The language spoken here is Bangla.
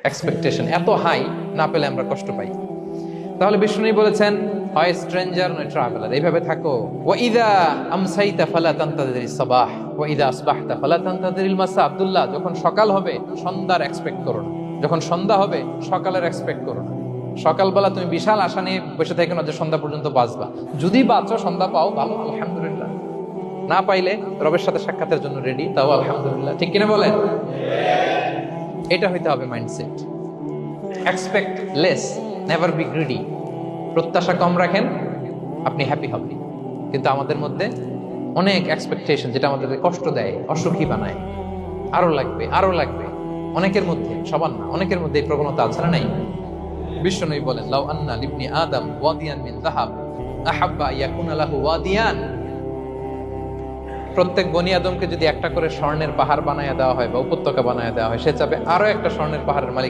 এক্সপেকটেশন এত হাই, না পেলে আমরা কষ্ট পাই। তাহলে বিষ্ণু বলেছেন, হয় স্ট্রেঞ্জার নয় ট্রাভেলার, এইভাবে থাকো। ওয়াইদা আমসাইতা ফালা তানতাযিরিস সাবাহ ওয়াইদা আসবাহতা ফালা তানতাযিরিল মাসা। আব্দুল্লাহ, যখন সকাল হবে সন্ধ্যার এক্সপেক্ট করো না, যখন সন্ধ্যা হবে সকালের এক্সপেক্ট করো না। সকালবেলা তুমি বিশাল আশা নিয়ে বসে থেকো না যে সন্ধ্যা পর্যন্ত বাঁচবা। যদি বাঁচো, সন্ধ্যা পাও, ভালো, আলহামদুলিল্লাহ। না পাইলে রবের সাথে সাক্ষাতের জন্য রেডি, তাও আলহামদুলিল্লাহ। ঠিক কিনা বলেন? এটা হইতে হবে mindset. Expect less, never be greedy. প্রত্যাশা কম রাখেন, আপনি হ্যাপি হবেন। কিন্তু আমাদের মধ্যে অনেক এক্সপেকটেশন, যেটা আমাদেরকে কষ্ট দেয়, অসুখী বানায়। আরো লাগবে, আরো লাগবে। অনেকের মধ্যে, সবার না, অনেকের মধ্যে এই প্রবণতা আছে না নাই? বিশ্বনবী বলেন, লাউ আন্না লিবনি আদম ওয়াদিয়ান মিন যাহাব আহাব্বা ইয়াকুনা লাহু ওয়াদিয়ান। প্রত্যেক বনি আদমকে যদি একটা করে স্বর্ণের পাহাড় বানায় দেওয়া হয় বা উপত্যকা বানায় দেওয়া হয়, সে চাবে আরো একটা স্বর্ণের পাহাড়ের মালিক